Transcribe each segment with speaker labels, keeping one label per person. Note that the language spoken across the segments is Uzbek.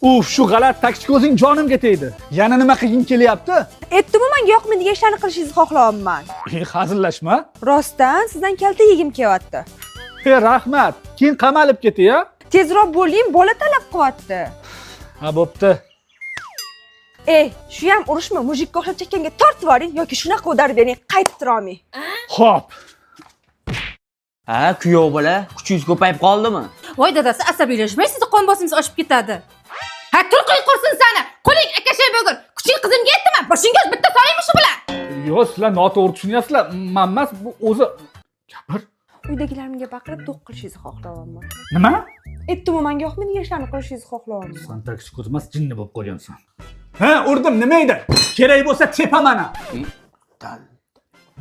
Speaker 1: Uf, shu g'alat taksi ko'zing jonimga tegdi. Yana nima qilging kelyapti?
Speaker 2: Aytdim-ku, menga yoqmaydigan ishlarni qilishingizni xohlayapman.
Speaker 1: Hazillashma.
Speaker 2: Rostdan sizdan kalta yegim kelyapti.
Speaker 1: Rahmat. Keyin qamalib ketiya.
Speaker 2: Tezroq bo'ling, bola talab qilyapti.
Speaker 1: Ha, bo'pti.
Speaker 2: Shu ham urushma, mujikka o'xshab chekkanga tortib yuboring yoki shunaqa o'darib bering, qaytib tura olmay.
Speaker 1: Xo'p.
Speaker 3: Ha, kuyov bola, kuchingiz ko'payib qoldimi?
Speaker 4: Voy dadasi, asabiylashmay, sizni qon bosimingiz oshib ketadi. Ha, turqiy qursin sani. Qo'ling akashay bo'lgur. Kuching qizimga yetdimi? Boshingiz bitta solaymi shu bilan?
Speaker 1: Yo'q, sizlar noto'g'ri tushunyapsizlar. Men emas, bu o'zi gapir.
Speaker 2: Uydagilarimga baqirib do'q qilishingizni xohlayapman.
Speaker 1: Nima?
Speaker 2: Aytdim-ku, menga yoqmaydigan ishlarni qilishingizni xohlayapman.
Speaker 1: Sen taksi ko'z emas, jinni bo'lib qolgansan. Ha, urdim, nima edi? Kerak bo'lsa tepaman.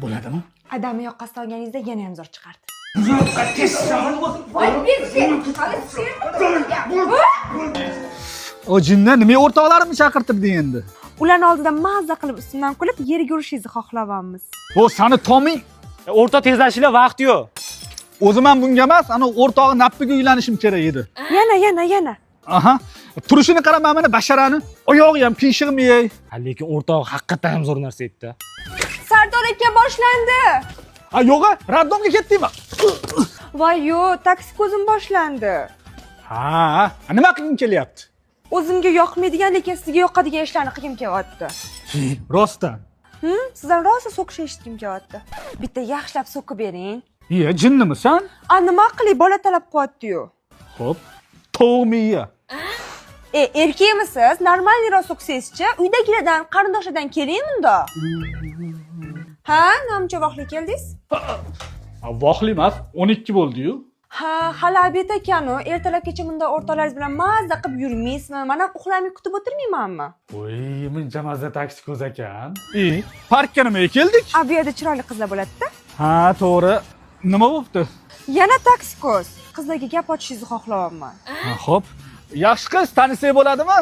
Speaker 1: Bo'ladimi?
Speaker 2: Adamni yoqasiga olganingizda yana ham zo'r chiqardi.
Speaker 1: O jinni nima o'rtoqlarimni chaqirtirdi endi?
Speaker 2: Ularni oldida mazza qilib ustimdan kulib, yerga urishingizni xohlayapmiz.
Speaker 1: O sani toming.
Speaker 5: O'rta tezlashinglar vaqti yo'q.
Speaker 1: O'zim ham bunga emas, ana o'rtog'i Nappiga uylanishim kerak edi.
Speaker 2: Yana.
Speaker 1: Aha. Turishini qarama, mana basharani. Oyog'i ham pishig'may.
Speaker 5: Lekin o'rtoq haqiqatan ham zo'r narsa aytdi.
Speaker 2: Sardor aka boshlandi.
Speaker 1: Ha, yo'g'a, raddomga ketdingmi?
Speaker 2: Voy yo'q, taksi ko'zim boshlandi.
Speaker 1: Ha, nima qilging kelyapti?
Speaker 2: O'zimga yoqmaydigan, lekin sizga yoqadigan ishlarni qilgim kelyapti.
Speaker 1: Rostdan.
Speaker 2: Sizdan rosa so'kish eshitgim kelyapti. Bitta yaxshilab so'kib bering.
Speaker 1: Jinnimisan?
Speaker 2: Nima qilay, bola talab qilyapti-yu.
Speaker 1: Xo'p, to'g'miya.
Speaker 2: Erkakmisiz? Normalniroq so'ksangiz-chi, uydagilardan, qarindoshlardan keling bunda. Ha, namcha vaqtli keldingiz?
Speaker 1: Vohli emas, 12 bo'ldi-yu.
Speaker 2: Ha, hali obed ekan-u. Ertalabgacha bunda o'rtoqlaringiz bilan mazza qilib yurmaysizmi? Men ham uxlamay kutib o'tirmaymanmi?
Speaker 1: Voy, muncha mazza taksi ko'z ekan. Parkka nimaga keldik?
Speaker 2: Bu yerda chiroyli qizlar bo'ladi-da.
Speaker 1: Ha, to'g'ri. Nima bo'libdi?
Speaker 2: Yana taksi ko'z. Qizlarga gap ochishingizni xohlayapman.
Speaker 1: Ha, xo'p. Yaxshi qiz, tanisak bo'ladimi?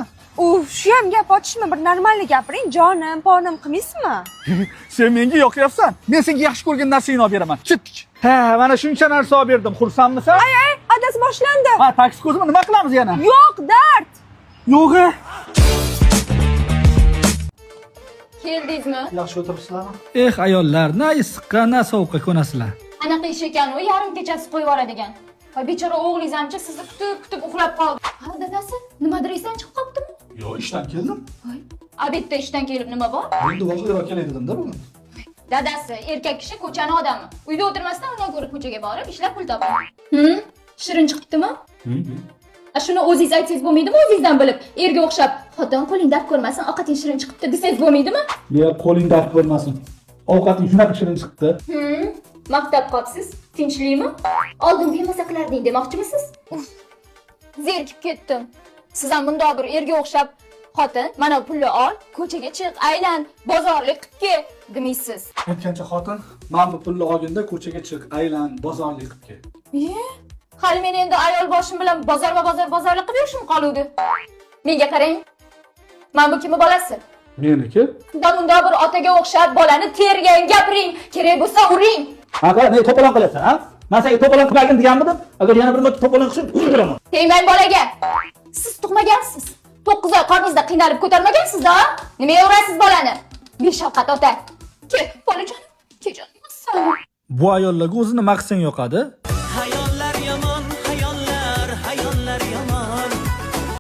Speaker 2: Shu ham gap ochishmi? Bir normalni gapiring, jonim, ponim qilmaysizmi?
Speaker 1: Sen menga yoqyapsan. Men senga yaxshi ko'rgan narsangni olib beraman. Chitdik. Ha, mana shuncha narsa olib berdim. Xursandmisan?
Speaker 2: Adasi boshlandi.
Speaker 1: Ha, taksi ko'zimi nima qilamiz yana?
Speaker 2: Yo'q, dard.
Speaker 1: Yo'g'a.
Speaker 4: Keldingizmi?
Speaker 1: Yaxshi o'tiribsizlarmi? Ayollar, na issiqqa, na sovuqqa ko'nasizlar.
Speaker 4: Qanaqa ish ekan u? Yarim kechasi qo'yib yuboradigan. Voy bechora o'g'lingiz hamcha sizni kutib uxlab qoldi. Ha, dadasi, nimadir esdan chiqib qolibdimi?
Speaker 1: Yo'q, ishdan keldim.
Speaker 4: Voy, obedda ishdan kelib nima bor?
Speaker 1: Endi vaqtliroq kelay dedim-da bugun.
Speaker 4: Dadasi, erkak kishi ko'chani odami. Uyda o'tirmasdan undan ko'ra ko'chaga borib ishlab pul topadi. Shirin chiqibdimi? Shuni o'zingiz aytsangiz bo'lmaydimi, o'zingizdan bilib? Erga o'xshab, xotin qo'ling dard ko'rmasin, ovqating shirin chiqibdi desangiz bo'lmaydimi?
Speaker 1: Yo, qo'ling dard ko'rmasin. Ovqating shunaqa shirin chiqibdi.
Speaker 4: Maqtab qopsiz, tinchlikmi? Oldin bemaza qilarding demoqchimisiz? Zerikib ketdim. Siz ham bundoq bir erga o'xshab, xotin, mana pulni ol, ko'chaga chiq, aylan, bozorlik qilib kel, demaysiz.
Speaker 1: Aytgancha xotin, men bu pulni olganda ko'chaga chiq, aylan, bozorlik qilib kel.
Speaker 4: Hali men endi ayol boshim bilan bozorlik qilib yurishim qoluvdi. Menga qarang. Men bu kimning bolasi?
Speaker 1: Meniki?
Speaker 4: Bunda bir otaga o'xshab bolani tergang, gapiring, kerak bo'lsa uring.
Speaker 1: Ha, ne to'polon qilyapsan, ha? Men senga to'polon qilmagin deganmidim? Agar yana bir marta to'polon qilsang, o'ldiraman.
Speaker 4: Tegmang bolaga. Siz tug'magansiz. 9 oy qorningizda qiynalib ko'tarmagansiz-da? Nimaga urasiz bolani? Beshafqat ota. Kel, bolajon. Kejon.
Speaker 1: Bu ayollarga o'zini maqsang yoqadi.